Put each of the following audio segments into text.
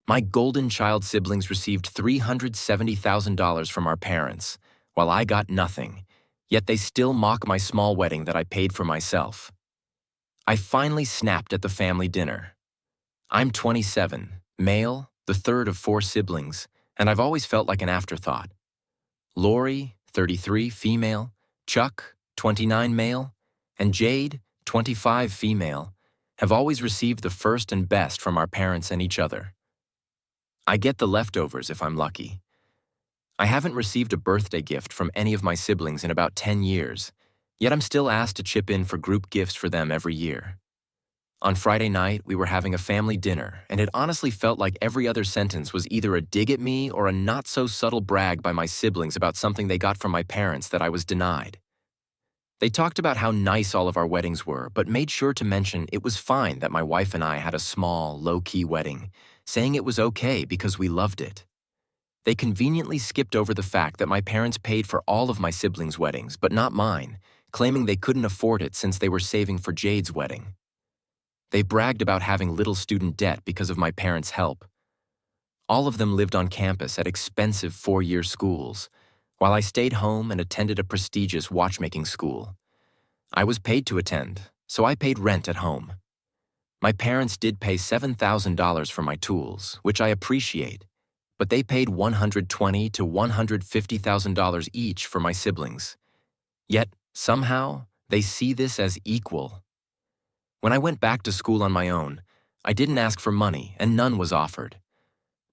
My golden child siblings received $370,000 from our parents, while I got nothing, yet they still mock my small wedding that I paid for myself. I finally snapped at the family dinner. I'm 27, male, the third of four siblings, and I've always felt like an afterthought. Lori, 33, female, Chuck, 29, male, and Jade, 25, female, have always received the first and best from our parents and each other. I get the leftovers if I'm lucky. I haven't received a birthday gift from any of my siblings in about 10 years, yet I'm still asked to chip in for group gifts for them every year. On Friday night, we were having a family dinner, and it honestly felt like every other sentence was either a dig at me or a not-so-subtle brag by my siblings about something they got from my parents that I was denied. They talked about how nice all of our weddings were, but made sure to mention it was fine that my wife and I had a small, low-key wedding, saying it was okay because we loved it. They conveniently skipped over the fact that my parents paid for all of my siblings' weddings, but not mine, claiming they couldn't afford it since they were saving for Jade's wedding. They bragged about having little student debt because of my parents' help. All of them lived on campus at expensive four-year schools, while I stayed home and attended a prestigious watchmaking school. I was paid to attend, so I paid rent at home. My parents did pay $7,000 for my tools, which I appreciate, but they paid $120,000 to $150,000 each for my siblings. Yet, somehow, they see this as equal. When I went back to school on my own, I didn't ask for money and none was offered.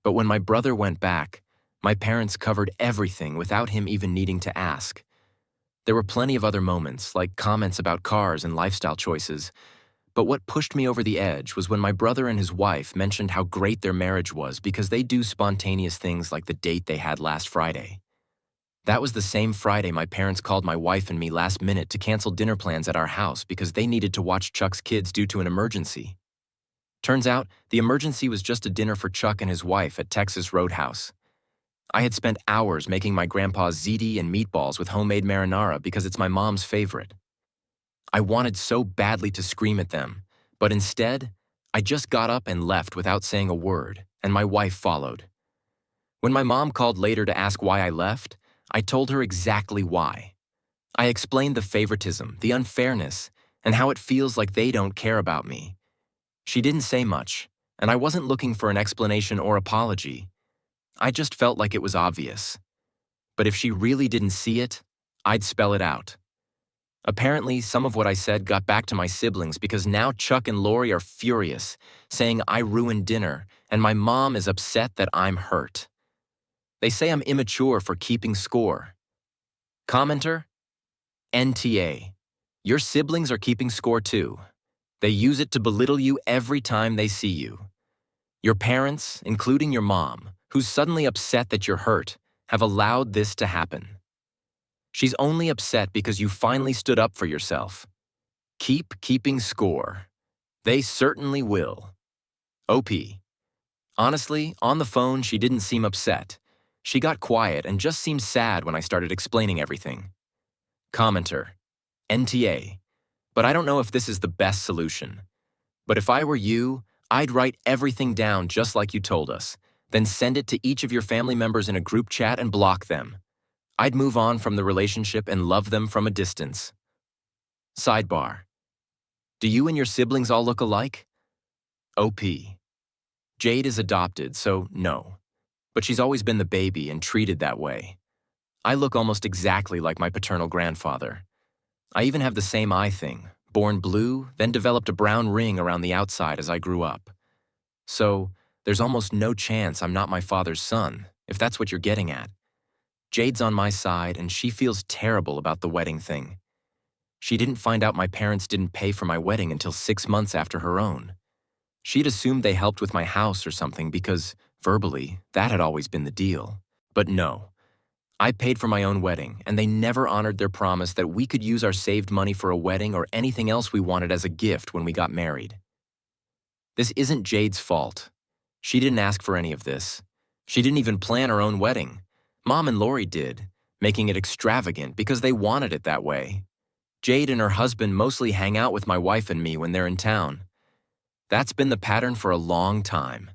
But when my brother went back, my parents covered everything without him even needing to ask. There were plenty of other moments, like comments about cars and lifestyle choices, but what pushed me over the edge was when my brother and his wife mentioned how great their marriage was because they do spontaneous things like the date they had last Friday. That was the same Friday my parents called my wife and me last minute to cancel dinner plans at our house because they needed to watch Chuck's kids due to an emergency. Turns out, the emergency was just a dinner for Chuck and his wife at Texas Roadhouse. I had spent hours making my grandpa's ziti and meatballs with homemade marinara because it's my mom's favorite. I wanted so badly to scream at them, but instead, I just got up and left without saying a word, and my wife followed. When my mom called later to ask why I left, I told her exactly why. I explained the favoritism, the unfairness, and how it feels like they don't care about me. She didn't say much, and I wasn't looking for an explanation or apology. I just felt like it was obvious. But if she really didn't see it, I'd spell it out. Apparently, some of what I said got back to my siblings because now Chuck and Lori are furious, saying I ruined dinner, and my mom is upset that I'm hurt. They say I'm immature for keeping score. Commenter? NTA. Your siblings are keeping score too. They use it to belittle you every time they see you. Your parents, including your mom, who's suddenly upset that you're hurt, have allowed this to happen. She's only upset because you finally stood up for yourself. Keep keeping score. They certainly will. OP. Honestly, on the phone, she didn't seem upset. She got quiet and just seemed sad when I started explaining everything. Commenter. NTA. But I don't know if this is the best solution. But if I were you, I'd write everything down just like you told us, then send it to each of your family members in a group chat and block them. I'd move on from the relationship and love them from a distance. Sidebar. Do you and your siblings all look alike? OP. Jade is adopted, so no. But she's always been the baby and treated that way. I look almost exactly like my paternal grandfather. I even have the same eye thing, born blue, then developed a brown ring around the outside as I grew up. So, there's almost no chance I'm not my father's son, if that's what you're getting at. Jade's on my side, and she feels terrible about the wedding thing. She didn't find out my parents didn't pay for my wedding until 6 months after her own. She'd assumed they helped with my house or something because, verbally, that had always been the deal. But no. I paid for my own wedding, and they never honored their promise that we could use our saved money for a wedding or anything else we wanted as a gift when we got married. This isn't Jade's fault. She didn't ask for any of this. She didn't even plan her own wedding. Mom and Lori did, making it extravagant because they wanted it that way. Jade and her husband mostly hang out with my wife and me when they're in town. That's been the pattern for a long time.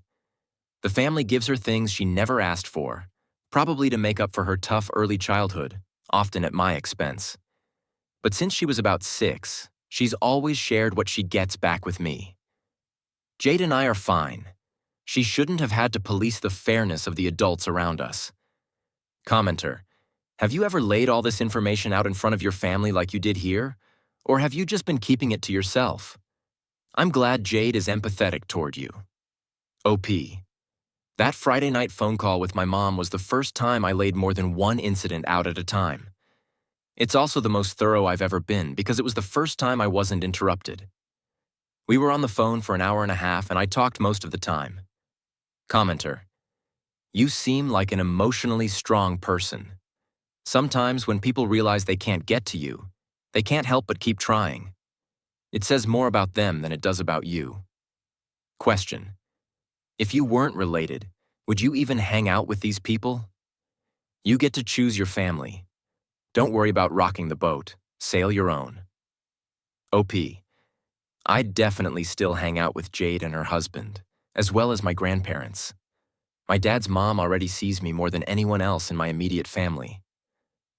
The family gives her things she never asked for, probably to make up for her tough early childhood, often at my expense. But since she was about 6, she's always shared what she gets back with me. Jade and I are fine. She shouldn't have had to police the fairness of the adults around us. Commenter: have you ever laid all this information out in front of your family like you did here? Or have you just been keeping it to yourself? I'm glad Jade is empathetic toward you. OP: that Friday night phone call with my mom was the first time I laid more than one incident out at a time. It's also the most thorough I've ever been because it was the first time I wasn't interrupted. We were on the phone for an hour and a half and I talked most of the time. Commenter: you seem like an emotionally strong person. Sometimes when people realize they can't get to you, they can't help but keep trying. It says more about them than it does about you. Question: if you weren't related, would you even hang out with these people? You get to choose your family. Don't worry about rocking the boat. Sail your own. OP: I'd definitely still hang out with Jade and her husband, as well as my grandparents. My dad's mom already sees me more than anyone else in my immediate family.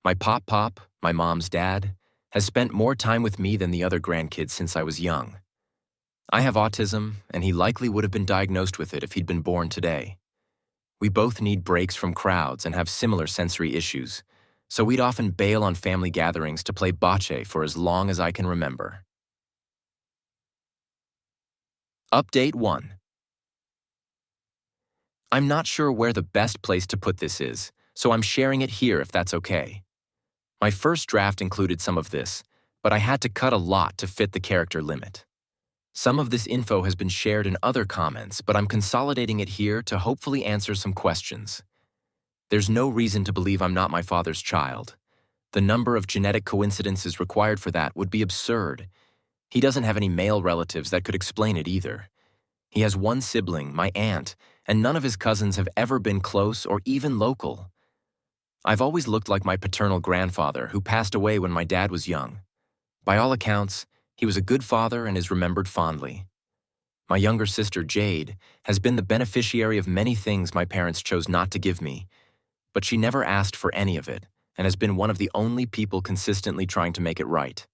My pop, my mom's dad, has spent more time with me than the other grandkids since I was young. I have autism, and he likely would have been diagnosed with it if he'd been born today. We both need breaks from crowds and have similar sensory issues, so we'd often bail on family gatherings to play bocce for as long as I can remember. Update 1. I'm not sure where the best place to put this is, so I'm sharing it here if that's okay. My first draft included some of this, but I had to cut a lot to fit the character limit. Some of this info has been shared in other comments, but I'm consolidating it here to hopefully answer some questions. There's no reason to believe I'm not my father's child. The number of genetic coincidences required for that would be absurd. He doesn't have any male relatives that could explain it either. He has one sibling, my aunt, and none of his cousins have ever been close or even local. I've always looked like my paternal grandfather, who passed away when my dad was young. By all accounts, he was a good father and is remembered fondly. My younger sister, Jade, has been the beneficiary of many things my parents chose not to give me, but she never asked for any of it and has been one of the only people consistently trying to make it right.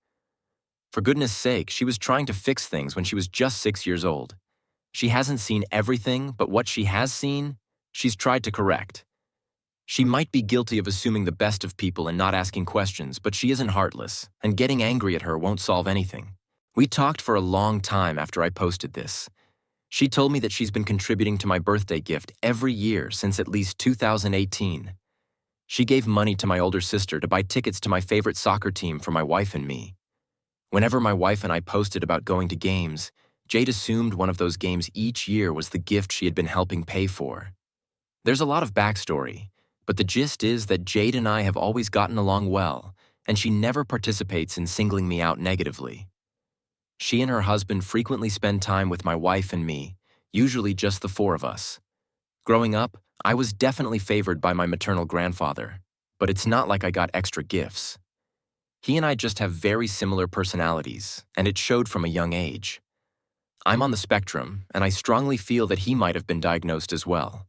For goodness sake, she was trying to fix things when she was just 6 years old. She hasn't seen everything, but what she has seen, she's tried to correct. She might be guilty of assuming the best of people and not asking questions, but she isn't heartless, and getting angry at her won't solve anything. We talked for a long time after I posted this. She told me that she's been contributing to my birthday gift every year since at least 2018. She gave money to my older sister to buy tickets to my favorite soccer team for my wife and me. Whenever my wife and I posted about going to games, Jade assumed one of those games each year was the gift she had been helping pay for. There's a lot of backstory, but the gist is that Jade and I have always gotten along well, and she never participates in singling me out negatively. She and her husband frequently spend time with my wife and me, usually just the 4 of us. Growing up, I was definitely favored by my maternal grandfather, but it's not like I got extra gifts. He and I just have very similar personalities, and it showed from a young age. I'm on the spectrum, and I strongly feel that he might have been diagnosed as well.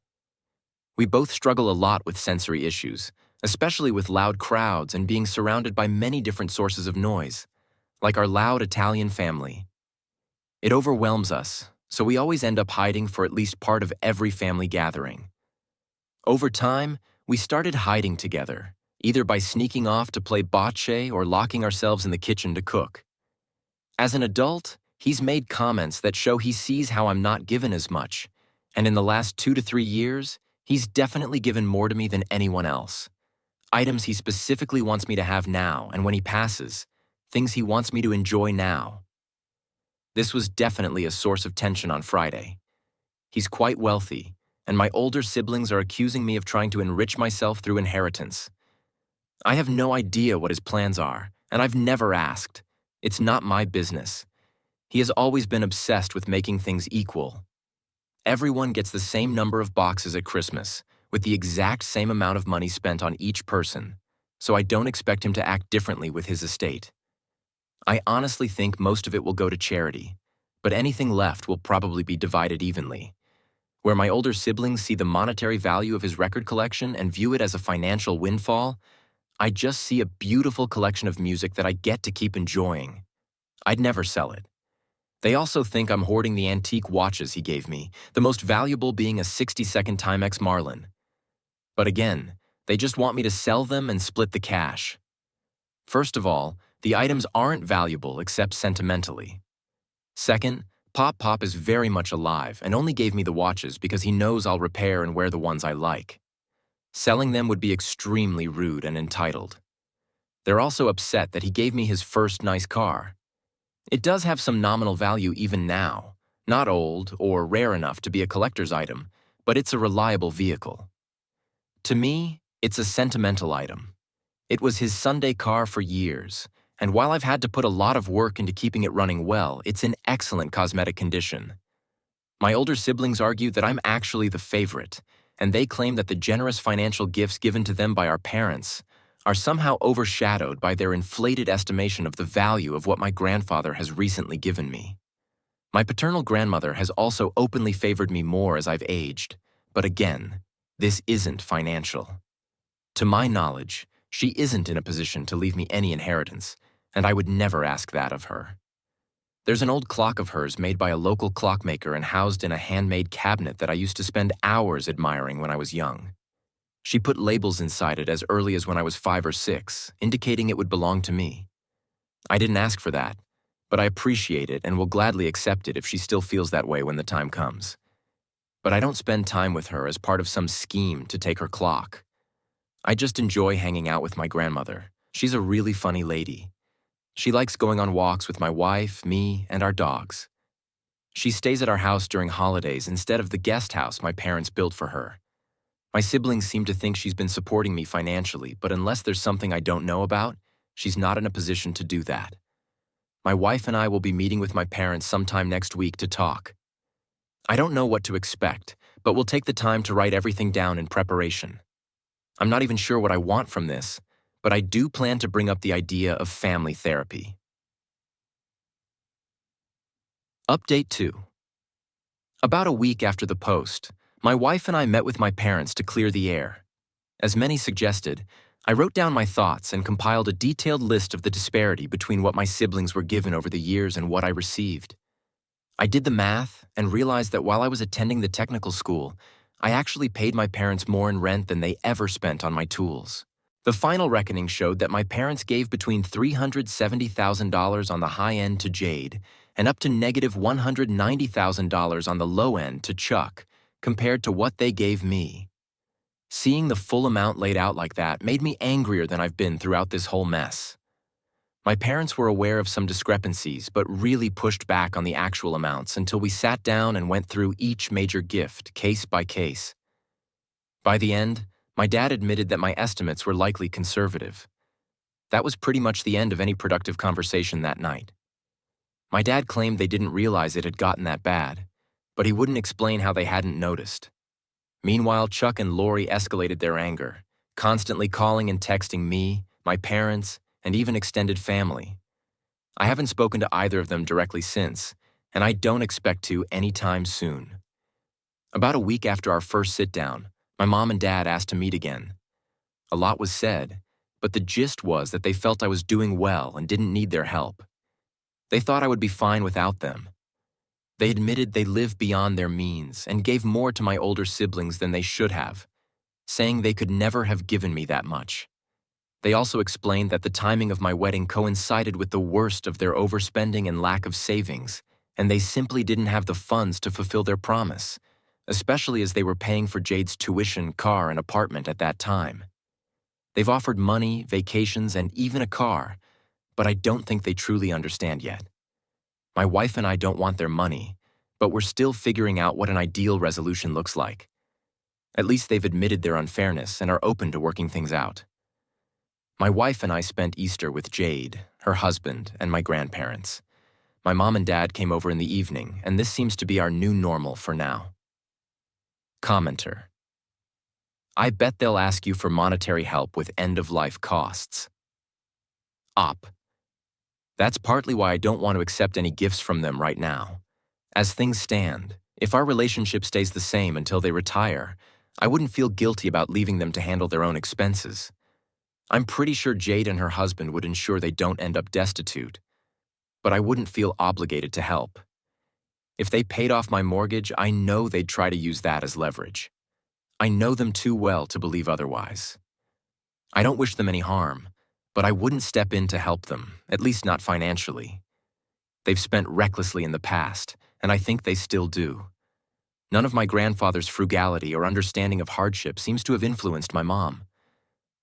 We both struggle a lot with sensory issues, especially with loud crowds and being surrounded by many different sources of noise, like our loud Italian family. It overwhelms us, so we always end up hiding for at least part of every family gathering. Over time, we started hiding together, either by sneaking off to play bocce or locking ourselves in the kitchen to cook. As an adult, he's made comments that show he sees how I'm not given as much, and in the last 2 to 3 years, he's definitely given more to me than anyone else. Items he specifically wants me to have now, and when he passes, things he wants me to enjoy now. This was definitely a source of tension on Friday. He's quite wealthy, and my older siblings are accusing me of trying to enrich myself through inheritance. I have no idea what his plans are, and I've never asked. It's not my business. He has always been obsessed with making things equal. Everyone gets the same number of boxes at Christmas, with the exact same amount of money spent on each person, so I don't expect him to act differently with his estate. I honestly think most of it will go to charity, but anything left will probably be divided evenly. Where my older siblings see the monetary value of his record collection and view it as a financial windfall, I just see a beautiful collection of music that I get to keep enjoying. I'd never sell it. They also think I'm hoarding the antique watches he gave me, the most valuable being a 60-second Timex Marlin. But again, they just want me to sell them and split the cash. First of all, the items aren't valuable except sentimentally. Second, Pop Pop is very much alive and only gave me the watches because he knows I'll repair and wear the ones I like. Selling them would be extremely rude and entitled. They're also upset that he gave me his first nice car. It does have some nominal value even now, not old or rare enough to be a collector's item, but it's a reliable vehicle. To me, it's a sentimental item. It was his Sunday car for years, and while I've had to put a lot of work into keeping it running well, it's in excellent cosmetic condition. My older siblings argue that I'm actually the favorite, and they claim that the generous financial gifts given to them by our parents are somehow overshadowed by their inflated estimation of the value of what my grandfather has recently given me. My paternal grandmother has also openly favored me more as I've aged, but again, this isn't financial. To my knowledge, she isn't in a position to leave me any inheritance, and I would never ask that of her. There's an old clock of hers made by a local clockmaker and housed in a handmade cabinet that I used to spend hours admiring when I was young. She put labels inside it as early as when I was 5 or 6, indicating it would belong to me. I didn't ask for that, but I appreciate it and will gladly accept it if she still feels that way when the time comes. But I don't spend time with her as part of some scheme to take her clock. I just enjoy hanging out with my grandmother. She's a really funny lady. She likes going on walks with my wife, me, and our dogs. She stays at our house during holidays instead of the guest house my parents built for her. My siblings seem to think she's been supporting me financially, but unless there's something I don't know about, she's not in a position to do that. My wife and I will be meeting with my parents sometime next week to talk. I don't know what to expect, but we'll take the time to write everything down in preparation. I'm not even sure what I want from this, but I do plan to bring up the idea of family therapy. Update 2. About a week after the post, my wife and I met with my parents to clear the air. As many suggested, I wrote down my thoughts and compiled a detailed list of the disparity between what my siblings were given over the years and what I received. I did the math and realized that while I was attending the technical school, I actually paid my parents more in rent than they ever spent on my tools. The final reckoning showed that my parents gave between $370,000 on the high end to Jade and up to negative $190,000 on the low end to Chuck, compared to what they gave me. Seeing the full amount laid out like that made me angrier than I've been throughout this whole mess. My parents were aware of some discrepancies, but really pushed back on the actual amounts until we sat down and went through each major gift, case by case. By the end, my dad admitted that my estimates were likely conservative. That was pretty much the end of any productive conversation that night. My dad claimed they didn't realize it had gotten that bad, but he wouldn't explain how they hadn't noticed. Meanwhile, Chuck and Lori escalated their anger, constantly calling and texting me, my parents, and even extended family. I haven't spoken to either of them directly since, and I don't expect to anytime soon. About a week after our first sit-down, my mom and dad asked to meet again. A lot was said, but the gist was that they felt I was doing well and didn't need their help. They thought I would be fine without them. They admitted they live beyond their means and gave more to my older siblings than they should have, saying they could never have given me that much. They also explained that the timing of my wedding coincided with the worst of their overspending and lack of savings, and they simply didn't have the funds to fulfill their promise, especially as they were paying for Jade's tuition, car, and apartment at that time. They've offered money, vacations, and even a car, but I don't think they truly understand yet. My wife and I don't want their money, but we're still figuring out what an ideal resolution looks like. At least they've admitted their unfairness and are open to working things out. My wife and I spent Easter with Jade, her husband, and my grandparents. My mom and dad came over in the evening, and this seems to be our new normal for now. Commenter: I bet they'll ask you for monetary help with end-of-life costs. Op: That's partly why I don't want to accept any gifts from them right now. As things stand, If our relationship stays the same until they retire, I wouldn't feel guilty about leaving them to handle their own expenses. I'm pretty sure Jade and her husband would ensure they don't end up destitute, but I wouldn't feel obligated to help. If they paid off my mortgage, I know they'd try to use that as leverage. I know them too well to believe otherwise. I don't wish them any harm, but I wouldn't step in to help them, at least not financially. They've spent recklessly in the past, and I think they still do. None of my grandfather's frugality or understanding of hardship seems to have influenced my mom.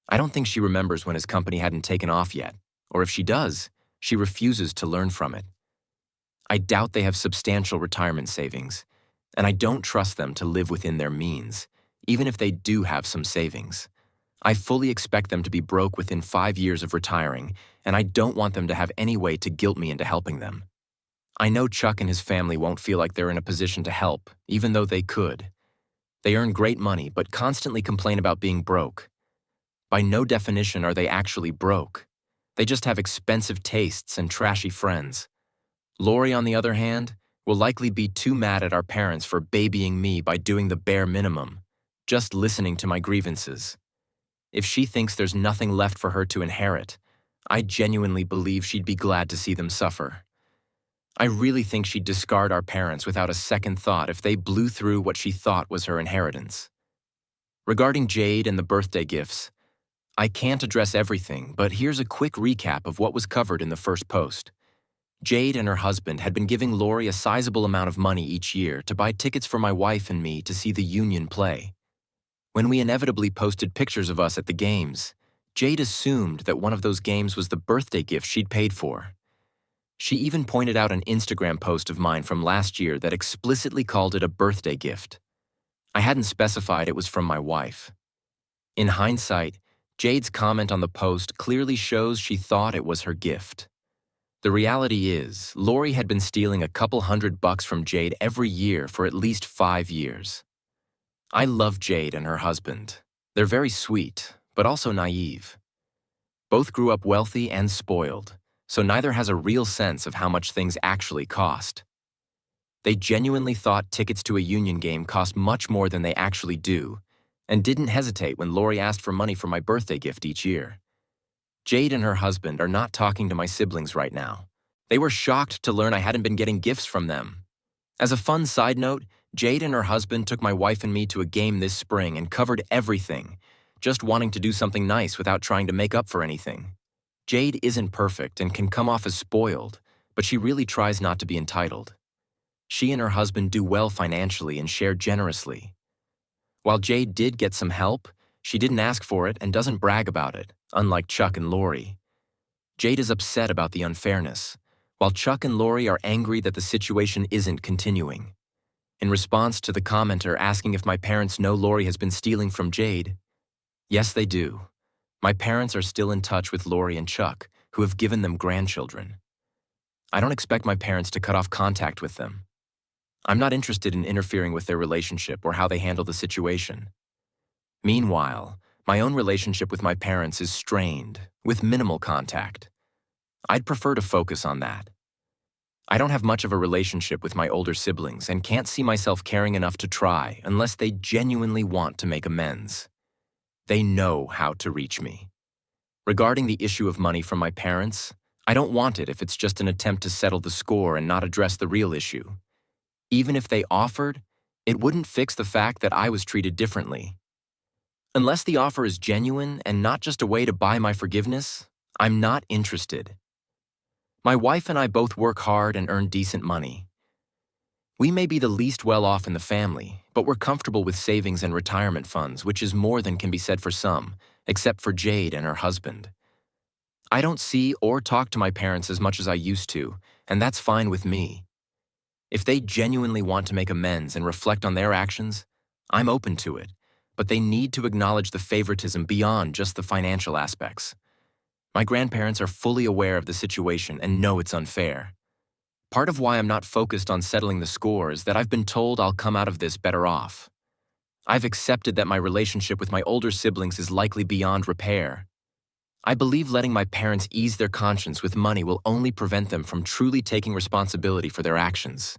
I don't think she remembers when his company hadn't taken off yet, or if she does, she refuses to learn from it. I doubt they have substantial retirement savings, and I don't trust them to live within their means, even if they do have some savings. I fully expect them to be broke within 5 years of retiring, and I don't want them to have any way to guilt me into helping them. I know Chuck and his family won't feel like they're in a position to help, even though they could. They earn great money, but constantly complain about being broke. By no definition are they actually broke. They just have expensive tastes and trashy friends. Lori, on the other hand, will likely be too mad at our parents for babying me by doing the bare minimum, just listening to my grievances. If she thinks there's nothing left for her to inherit, I genuinely believe she'd be glad to see them suffer. I really think she'd discard our parents without a second thought if they blew through what she thought was her inheritance. Regarding Jade and the birthday gifts, I can't address everything, but here's a quick recap of what was covered in the first post. Jade and her husband had been giving Lori a sizable amount of money each year to buy tickets for my wife and me to see the Union play. When we inevitably posted pictures of us at the games, Jade assumed that one of those games was the birthday gift she'd paid for. She even pointed out an Instagram post of mine from last year that explicitly called it a birthday gift. I hadn't specified it was from my wife. In hindsight, Jade's comment on the post clearly shows she thought it was her gift. The reality is, Lori had been stealing a couple $100 from Jade every year for at least 5 years. I love Jade and her husband. They're very sweet, but also naive. Both grew up wealthy and spoiled, so neither has a real sense of how much things actually cost. They genuinely thought tickets to a Union game cost much more than they actually do, and didn't hesitate when Lori asked for money for my birthday gift each year. Jade and her husband are not talking to my siblings right now. They were shocked to learn I hadn't been getting gifts from them. As a fun side note, Jade and her husband took my wife and me to a game this spring and covered everything, just wanting to do something nice without trying to make up for anything. Jade isn't perfect and can come off as spoiled, but she really tries not to be entitled. She and her husband do well financially and share generously. While Jade did get some help, she didn't ask for it and doesn't brag about it, unlike Chuck and Lori. Jade is upset about the unfairness, while Chuck and Lori are angry that the situation isn't continuing. In response to the commenter asking if my parents know Lori has been stealing from Jade, yes, they do. My parents are still in touch with Lori and Chuck, who have given them grandchildren. I don't expect my parents to cut off contact with them. I'm not interested in interfering with their relationship or how they handle the situation. Meanwhile, my own relationship with my parents is strained, with minimal contact. I'd prefer to focus on that. I don't have much of a relationship with my older siblings and can't see myself caring enough to try unless they genuinely want to make amends. They know how to reach me. Regarding the issue of money from my parents, I don't want it if it's just an attempt to settle the score and not address the real issue. Even if they offered, it wouldn't fix the fact that I was treated differently. Unless the offer is genuine and not just a way to buy my forgiveness, I'm not interested. My wife and I both work hard and earn decent money. We may be the least well off in the family, but we're comfortable with savings and retirement funds, which is more than can be said for some, except for Jade and her husband. I don't see or talk to my parents as much as I used to, and that's fine with me. If they genuinely want to make amends and reflect on their actions, I'm open to it, but they need to acknowledge the favoritism beyond just the financial aspects. My grandparents are fully aware of the situation and know it's unfair. Part of why I'm not focused on settling the score is that I've been told I'll come out of this better off. I've accepted that my relationship with my older siblings is likely beyond repair. I believe letting my parents ease their conscience with money will only prevent them from truly taking responsibility for their actions.